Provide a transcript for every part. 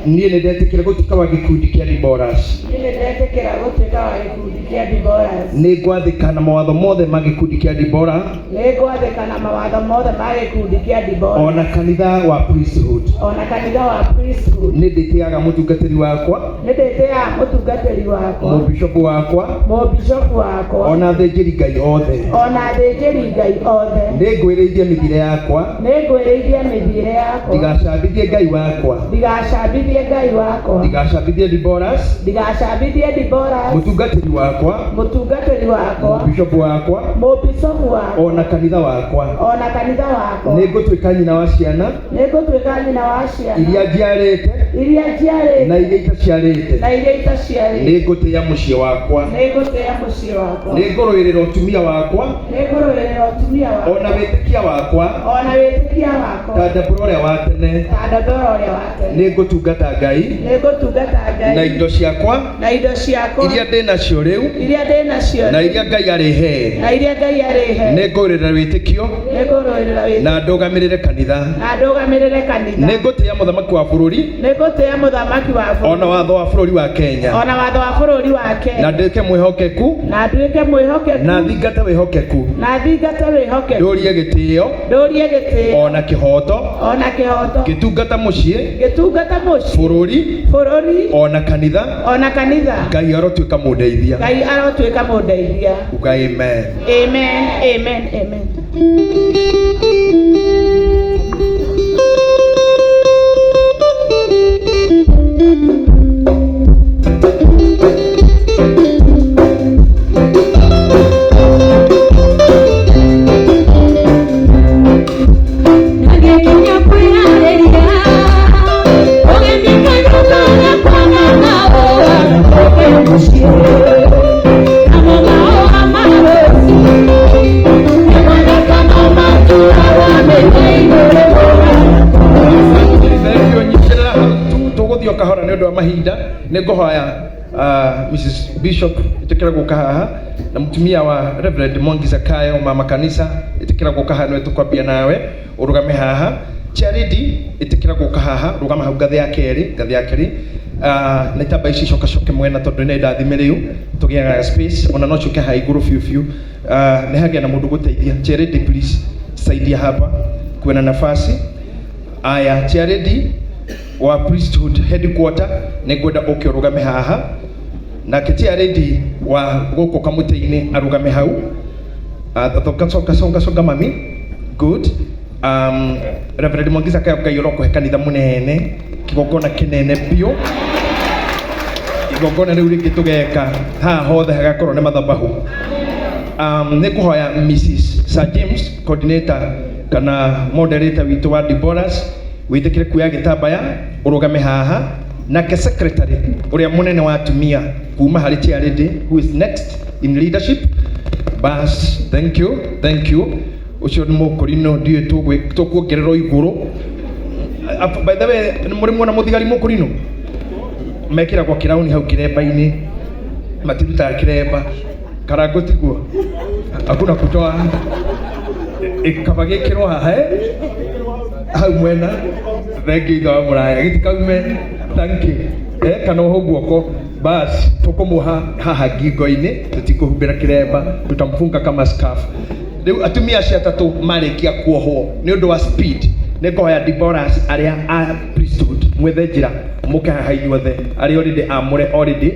niĩ nĩ ndetĩkĩra gũtuĩka wa gĩkundi kĩa Diboras. Nĩ ngwathĩka na mawatho mothe ma gĩkundi kĩa Dibora, ona kanitha wa priesthood. Nĩ ndĩtĩaga mũtungatĩri wakwa, mũbishopu wakwa, ona thĩnjĩri Ngai othe. Nĩ ngwĩrĩirie mĩthiĩre yakwa, ndigacambithie Ngai wakwa, ndigacambithie Diboras, mũtungatĩri wakwa, mũbishopu wakwa, ona kanitha wakwa. Nĩ ngũtuĩka nyina wa ciana iria njiarĩte na iria itaciarĩte. Nĩ ngũtĩĩa mũciĩ wakwa, nĩ ngũrũĩrĩra ũtumia wakwa, ona wĩtĩkia wakwa, ta Debora ũrĩa wa tene. Nĩ ngũtungata Ngai na indo ciakwa iria ndĩ nacio rĩu na iria Ngai arĩhe. Nĩ ngũrũĩrĩra wĩtĩkio na ndũgamĩrĩre kanitha. Nĩ ngũtĩĩa mũthamaki wa bũrũri ona watho wa bũrũri wa Kenya, na ndĩke mwĩhokeku na thingate wĩhokeku. Ndũrie gĩtĩo ona kĩhoto gĩtungata mũciĩ bũrũri ona kanitha. Ngai arotuĩka mũndeithia. Uga amen. Kahora nĩ ũndũ wa mahinda nĩ ngũhoya Mrs. Bishop itekera gũka haha na mũtumia wa Reverend Mwangi Zakayo mama kanisa itekera gũka haha nĩ tũkwambia nawe ũrugame haha. Charity itekera gũka haha rugama hau ngathĩ ya kerĩ. Nĩ tamba ici coka mwena tondũ nĩ ndathime rĩu tũgĩaga space ona no coke ha igũrũ fiu. Nĩ hagĩa na mũndũ gũteithia. Charity please saidia hapa kuena nafasi. Aya Charity wa priesthood headquarter nĩ ngwenda ũke ũrugame haha na Charity wa gũkũ kamũtĩ-inĩ arugame hau. Songa mami. Good. Reverend Mwangi Zakayo Ngai ũrokuhe kanitha mũnene kĩgongona kĩnene biũ. Igongona rĩu rĩngĩ tũgeka haha hothe hagakorwo nĩ mathabahu. Nĩ kũhoya Mrs. Sir James coordinator kana moderator witũ wa Diboras wĩtĩkĩre kuoya gĩtambaya ũrugame haha. Nake secretary ũrĩa mũnene wa atumia kuma harĩ Charity who is next in leadership. Bas, thank you. Ucio nĩ mũkũrino ndiye tũkuongererwo igũrũ. By the way, mũrĩ muona mũthigari mũkũrino mekĩragwo kĩrauni hau kĩremba-inĩ matirutaga kĩremba karango tiguo hakuna kutoa ikaba gĩkĩrwo haha hau mwena thengi itha wa mũraya gĩtikaume. Thank you. Kana ũhũ guoko bas tũkũmũha haha ngingo-inĩ tũtikũhumbĩra kĩremba tutamfunga kama scarf. Rĩu atumia acio atatũ marĩkia kuohwo nĩ ũndũ wa speed nĩ ngũhoya Diboras arĩa a priesthood mwethe njĩra mũke haha inyuothe arĩa already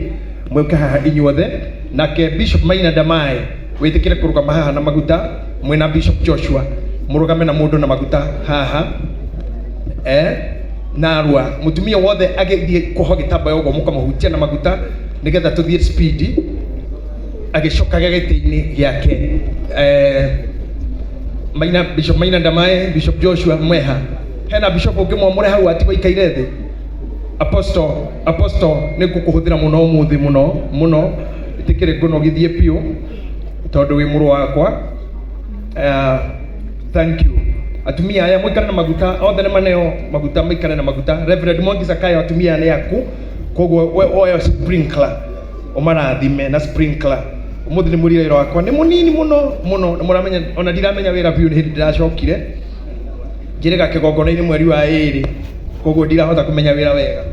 mũke haha inyuothe. Nake Bishop Maina Ndamae wĩtĩkĩre kũrũgama haha na maguta mwena Bishop Joshua mũrũgame na mũndũ na maguta haha. Narua mũtumia wothe agĩthiĩ kuoha gĩtambaya ũguo mũkamũhutia na maguta nĩgetha tũthiĩ speed agĩcokaga gĩtĩ-inĩ gĩake. Bishop Maina Ndamae, Bishop Joshua mweha. Hena Bishop ũngĩ mwamũre hau atigwo ikaire thĩ. Apostle nĩ ngũkũhũthĩra mũno ũmũthĩ mũno ĩtĩkĩre ngũnogithie biũ tondũ wĩ mũrũ wakwa. Thank you. Atumia aya mũikare na maguta othe nĩ maneo maguta mũikare na maguta. Reverend Mwangi Zakayo atumia nĩ aku koguo oya sprinkler ũmarathime na sprinkler. Ũmũthĩ nĩ mũrĩre wakwa nĩ mũnini mũno mũramenya ona ndiramenya wĩra biũ nĩ hĩndĩ ndĩracokire njĩrĩga kĩgongona-inĩ mweri wa 2 koguo ndirahota kũmenya wĩra wega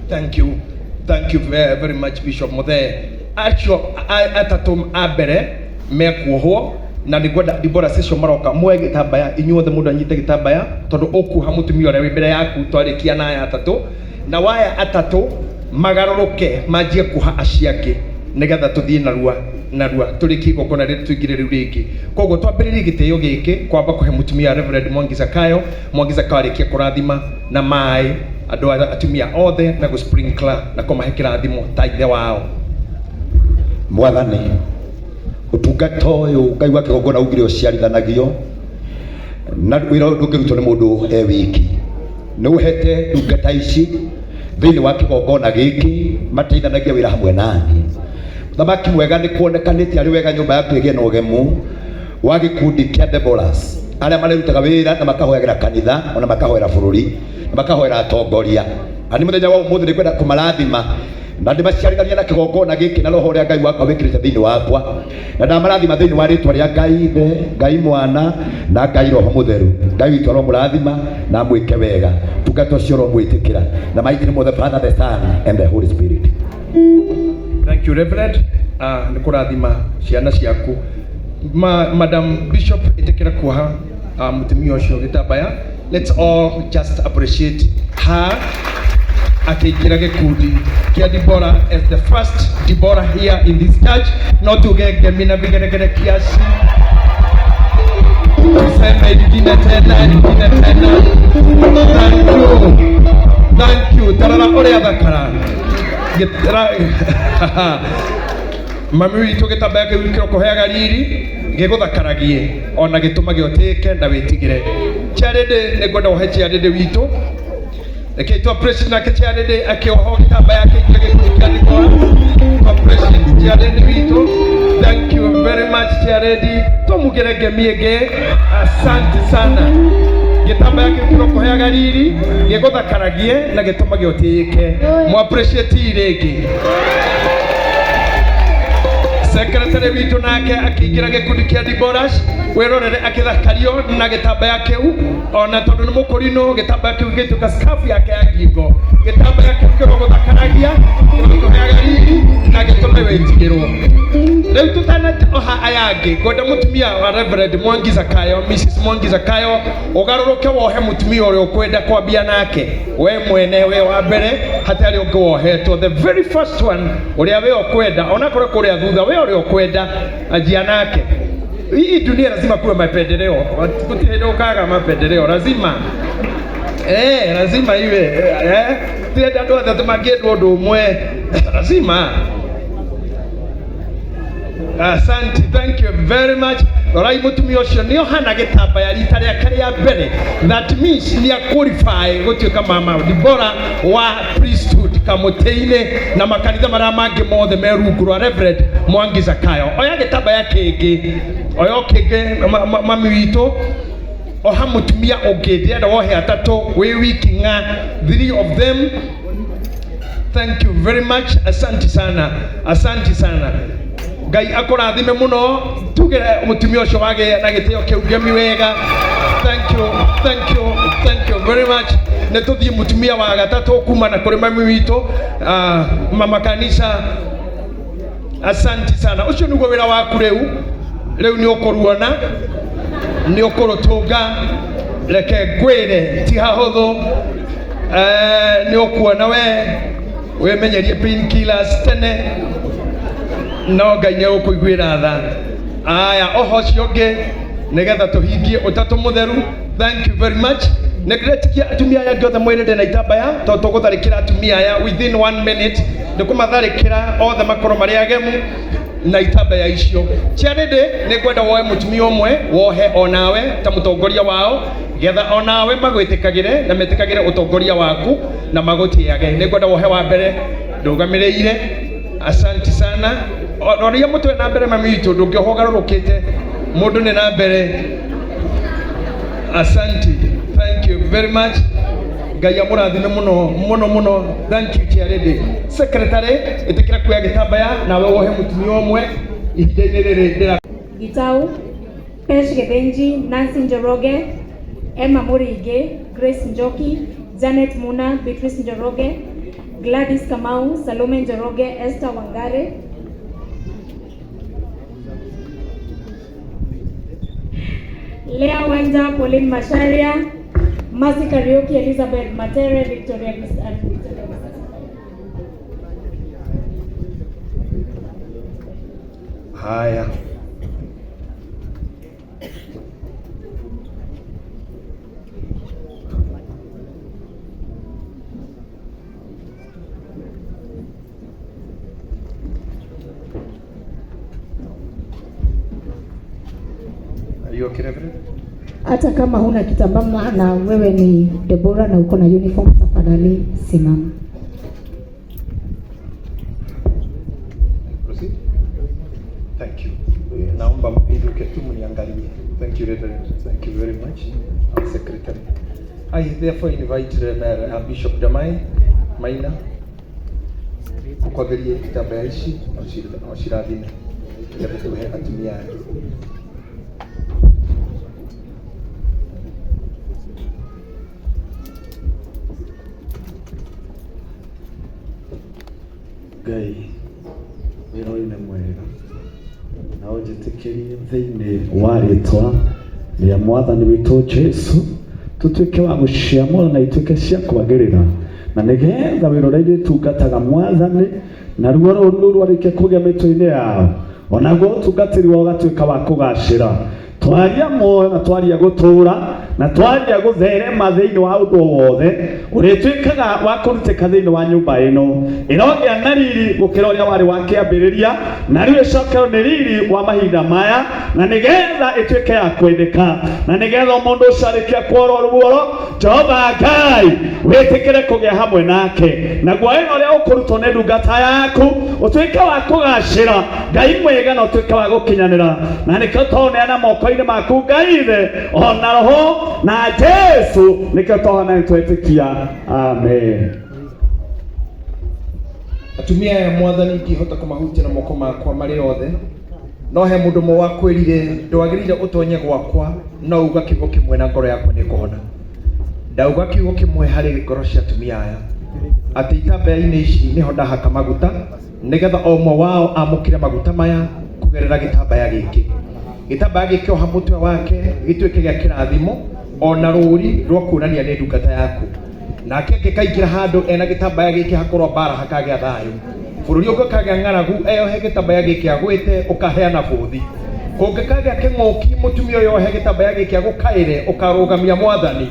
Thank you very, very much Bishop Muthe. Acio atatu abere mekuohwo na nĩngwenda Dibora session maroka mwe gĩtambaya inyuothe mũndũ anyite gĩtambaya tondũ ũkuha mũtumia ũrĩa wĩ mbere yaku twarĩkia na aya atatũ na waya atatũ magarũrũke manjie kuha aciake nĩgetha tũthiĩ narua tũrĩkie igongona rĩrĩ tũingĩre rĩu rĩngĩ. Koguo twambĩrĩrie gĩtĩo gĩkĩ kwamba kũhe mũtumia Reverend Mwangi Zakayo arĩkie kũrathima na maĩ andũ atumia othe na gũ sprinkler na kũmahe kĩrathimo ta ithe wao. Mwathani utungata ũyũ Ngai wa kĩgongona ugire ũciarithanagio na wĩra ndũngĩrutwo nĩ mũndũ wiki. Nĩ ũhete ndungata ici thĩinĩ wa kĩgongona gĩkĩ mateithanagia wĩra hamwe nani. Thamaki mwega nĩ kuonekanĩte arĩ wega nyũmba yaku ĩgĩe na ũgemu wa gĩkundi kĩa Deborahs arĩa marerutaga wĩra na makahoyagĩra kanitha ona makahoera bũrũri na makahoera atongoria. Ani mũthenya wa ũmũthĩ nĩngwenda kũmarathima na ndĩmaciarithania na kĩgongona gĩkĩ na roho ũrĩa Ngai wakwa wĩkĩrĩte thĩinĩ wakwa na ndamarathima thĩinĩ wa rĩtwa rĩa Ngai Ithe, Ngai Mwana na Ngai Roho Mũtheru. Ngai witũ aromũrathima na mwĩke wega tungata ũcio ũromwĩtĩkĩra na mighty name of the Father, the Son and the Holy Spirit. Thank you Reverend. Nĩ kũrathima ciana ciaku. Madam Bishop ĩtĩkĩra kuoha mũtumia ũcio gĩtambaya. Let's all just appreciate her akĩingĩra gĩkundi kĩa Deborah as the first Deborah here in this church. No tugegemi na vigeregere kiasi. Tuseme ingine tena. Thank you. Tarara ũrĩa thakara. Mami witũ gĩtambaya kĩu kĩroko heaga riri gĩgũthakaragie ona gĩtũmage ũtĩke na wĩtigĩre. Charity nĩngwenda ũhe Charity witũ reke tu appreciate na Charity akĩoho gĩtambaya kĩingĩre gĩkundi kĩa Deborah. Appreciate Charity witũ. Thank you very much Charity. Tũmũgerege miege. Asante sana. Gĩtambaya kĩu kĩroko heaga riri gĩgũthakaragie na gĩtũmage ũtĩke. Mu appreciate rĩngĩ. Secretary witũ nake akĩingĩra gĩkundi kĩa Deborahs wĩrorere akĩthakario na gĩtambaya kĩu ona tondũ nĩ mũkũrinũ gĩtambaya kĩu gĩtuĩka scarf yake ya ngingo. Gĩtambaya kĩu kĩrogũthakaragia gĩkũheaga riri na gĩtũme wĩtigĩrwo. Rĩu tũtanaoha aya angĩ ngwenda mũtumia wa Reverend Mwangi Zakayo, Mrs. Mwangi Zakayo ũgarũrũke wohe mũtumia ũrĩa ũkwenda kwambia nake we mwene we wa mbere hatarĩ ũngĩ wohetwo. The very first one ũrĩa we ũkwenda ona kũrĩ kũrĩa thutha we ũrĩa ũkwenda anjia nake. Hii dunia lazima kuwe mapendeleo. Kutihedokaga mapendeleo lazima. Lazima iwe. Tenda ndo atatumagedwo ndo umwe. Lazima. Asante, thank you very much. Orai mutumia ũcio nĩ ohana gĩtambaya rita rĩake rĩa mbere. That means ni qualify gũtuĩka mama Deborah wa priesthood kamũtĩ-inĩ na makanitha marĩa mangĩ mothe me rungu rwa Reverend Mwangi Zakayo. Oya gĩtambaya kĩngĩ. Oya kĩngĩ mami witũ. Oha mũtumia ũngĩ ndĩrenda wohe atatũ wĩ wiki ng'a 3 of them. Thank you very much. Asante sana. Asante sana. Ngai akũrathime mũno tugere mũtumia ũcio wagĩa na gĩtĩo kĩu ngemi wega. Thank you very much. Nĩ tũthiĩ mũtumia wa gatatũ kuma na kũrĩ mami witũ mama kanisa. Asante sana. Ũcio nĩguo wĩra waku rĩu nĩ ũkũruona nĩ ũkũrũtũnga reke ngwĩre ti hahũthũ. Nĩ ũkuona we menyerie painkillers tene no Ngai nĩ ũkũiguĩra tha. Aya oho ũcio ũngĩ nĩgetha tũhingie ũtatũ mũtheru. Thank you very much. Nĩngĩretikia atumia aya othe mwĩrĩre na itambaya tondũ tũgũtharĩkĩra atumia aya within 1 minute. Nĩkũmatharĩkĩra othe makorwo marĩ agemu na itambaya icio. Charity nĩngwenda woe mũtumia ũmwe wohe onawe ta mũtongoria wao getha onawe magwĩtĩkagĩre na metĩkagĩre ũtongoria waku na magũtĩage. Nĩngwenda wohe wa mbere ndũgamĩrĩire. Asante sana. Oria mũtwe na mbere mami witũ ndũngĩoha ũgarũrũkĩte mũndũ nĩ na mbere. Asante. Thank you very much. Ngai amũrathime mũno. Thank you Charity. Secretary ĩtĩkĩra kuoya gĩtambaya nawe wohe mũtumia ũmwe ihinda-inĩ rĩrĩ ndĩra. Gitau, Pesh Gebenji, Nancy Njoroge, Emma Muringe, Grace Njoki, Janet Muna, Beatrice Njoroge, Gladys Kamau, Salome Njoroge, Esther Wangare, Lea Wanja, Pauline Masharia, Mercy Kariuki, Elizabeth Matere, Victoria Haya. Hata kama huna kitambaa na wewe ni Deborah na uko na uniform, tafadhali simama. Thank you. Naomba mpiduke tu mniangalie. Thank you, Reverend. Thank you very much. Our secretary. I therefore invite Bishop Damai Maina kuangalia kitambaa hichi na washirika ya kutoa atumia. Ngai wĩra-inĩ mwega na ũnjĩtĩkĩrie thĩinĩ wa rĩĩtwa rĩa Mwathani witũ Jesu tũtuĩke wa gũciamũra na ituĩke cia kwagĩrĩra na nĩgetha wĩra ũrĩa itungataga Mwathani na ruo rũrũ rwarĩkia kũgĩa mĩtwe-inĩ yao onaguo ũtungatĩri wao ũgatuĩka wa kũgacĩra. Twaria muoyo na twaria gũtũũra na twaria gũtherema thĩinĩ wa ũndũ wothe ũrĩtuĩkaga wa kũrutĩka thĩinĩ wa nyũmba ĩno ĩrogĩa na riri gũkĩra ũrĩa warĩ wa kĩambĩrĩria na rĩu ĩcokerwo nĩ riri wa mahinda maya na nĩgetha ĩtuĩke ya kwendeka na nĩgetha mũndũ ũcio arĩkia kuorwo ruoro Jehova Ngai wĩtĩkĩre kũgĩa hamwe nake naguo wĩra ũrĩa ũkũrutwo nĩ ndungata yaku ũtuĩke wa kũgacĩra. Ngai mwega na ũtuĩke wa gũkinyanĩra na nĩkĩo tũneana moko-inĩ maku Ngai ithe ona roho na Jesu nĩkĩo tũhana nĩtwĩtĩkia. Amen. Atumia ya Mwathani ingĩhota kũmahutia na moko makwa marĩ othe no he mũndũ mwe wa kwĩrire ndwagĩrĩire ũtonye gwakwa no uga kiugo kĩmwe na ngoro yakwa nĩkũhona. Ndauga kiugo kĩmwe harĩ ngoro cia atumia aya atĩ itambaya-inĩ ici nĩho ndahaka maguta nĩgetha o ũmwe wao amũkĩre maguta maya kũgerera gĩtambaya gĩkĩ. Gĩtambaya gĩkĩ oha mũtwe wake gĩtuĩke gĩa kĩrathimo ona rũri rwa kuonania nĩ ndungata yaku. Nake angĩkaingĩra handũ ena gĩtambaya gĩkĩ hakorwo mbara hakagĩa thayũ. Bũrũri ũngĩkagĩa ng'aragu eyohe gĩtambaya gĩkĩ agwĩte ũkaheana bũthi. Kũngĩkagĩa kĩng'ũki mũtumia ũyũ ohe gĩtambaya gĩkĩ agũkaĩre ũkarũgamia Mwathani.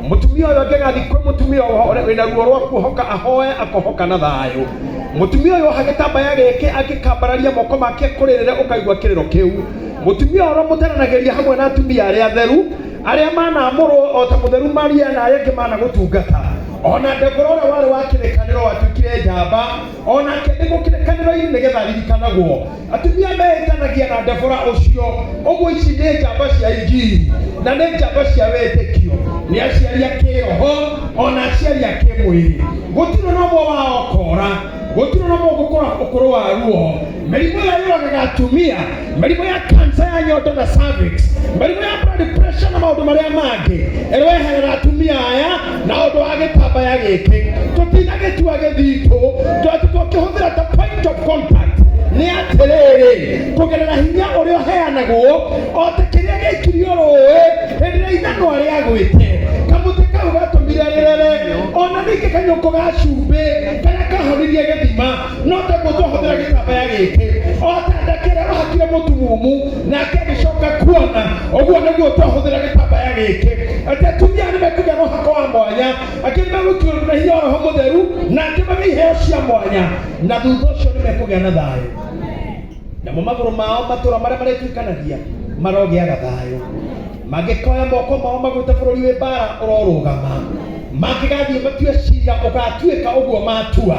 Mũtumia ũyũ angĩgathiĩ kwĩ mũtumia wĩna ruo rwa kuohoka ahoe akohoka na thayũ. Mũtumia ũyũ oha gĩtambaya gĩkĩ angĩkambararia moko make kũrĩrĩre ũkaigua kĩrĩro kĩu. Mũtumia ũyũ mũtaranagĩria hamwe na atumia arĩa atheru arĩa manamũrwo o ta mũtheru Maria na arĩa angĩ mana gũtungata. Ona Deborah ũrĩa warĩ wa kĩrĩkanĩro watuĩkire njamba onake nĩguo kĩrĩkanĩro-inĩ nĩgetha aririkanagwo. Atumia meĩtanagia na Deborah ũcio ũguo ici nĩ njamba cia injiri na nĩ njamba cia wĩtĩkio nĩ aciari a kĩroho ona aciari a kĩmwĩrĩ. Gũtirĩ na ũmwe wao kora gũtirĩ na ũmwe gũkora ũkũrũ wa ruo. Mĩrimũ ĩrĩa yũragaga atumia, mĩrimũ ya cancer ya nyondo na cervix, mĩrimũ ya blood pressure na maũndũ marĩa mangĩ ĩrweherera atumia aya na ũndũ wa gĩtambaya gĩkĩ. Tũtinagĩtua gĩthitũ tũkĩhũthĩra ta point of contact nĩ atĩrĩrĩ kũgerera hinya ũrĩa ũheanagwo o ta kĩrĩa gĩikirio rũĩ hĩndĩ ĩrĩa ithanwa rĩagwĩte. Kamũtĩ kau gatũmire rĩrere ona ningĩ kanyũkũ ga cumbĩ karĩa kahoririe gĩthima no taguo twahũthĩra gĩtambaya gĩkĩ o ta ndakĩrĩa ũhakire mũtumumu nake agĩcoka kuona ũguo nĩguo twahũthĩra gĩtambaya gĩkĩ. Atĩ atumia nĩmekũgĩa na ũhako wa mwanya angĩ nĩmegũtuĩrwo na hinya wa Roho Mũtheru na angĩ magĩe iheo cia mwanya na thutha ũcio nĩmekũgĩa na thayũ. Namo magũrũ mao matũra marĩa marĩtuĩkanagia marogĩaga thayũ. Mangĩkoya moko mao magwĩte bũrũri wĩ mbara ũrorũgama. Mangĩgathiĩ matue ciira ũgatuĩka ũguo matua.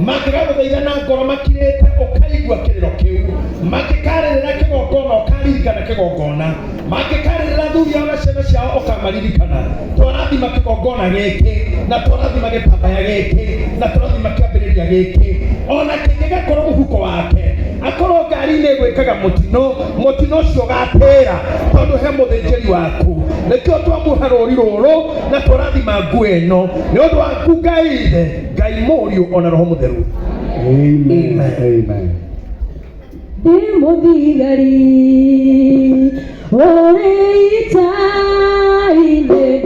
Mangĩgagũthaitha na ngoro makirĩte ũkaigua kĩrĩro kĩu. Mangĩkarĩrĩra kĩgongona ũkaririkana kĩgongona. Mangĩkarĩrĩra athuri ao na ciana ciao ũkamaririkana. Twarathima kĩgongona gĩkĩ na twarathima gĩtambaya gĩkĩ na twarathima kĩambĩrĩria gĩkĩ. Ona kĩngĩgakorwo mũhuko wake akorwo Ngai ngari-inĩ gwĩkaga mũtino ũcio ũgatĩra tondũ he mũthĩnjĩri waku. Nĩkĩo twamuoha rũri rũrũ na tũrathima nguo ĩno nĩ ũndũ waku Ngai Ithe, Ngai Mũriũ ona Roho Mũtheru. Amen. Amen. Mũthigari ũrĩ ita-inĩ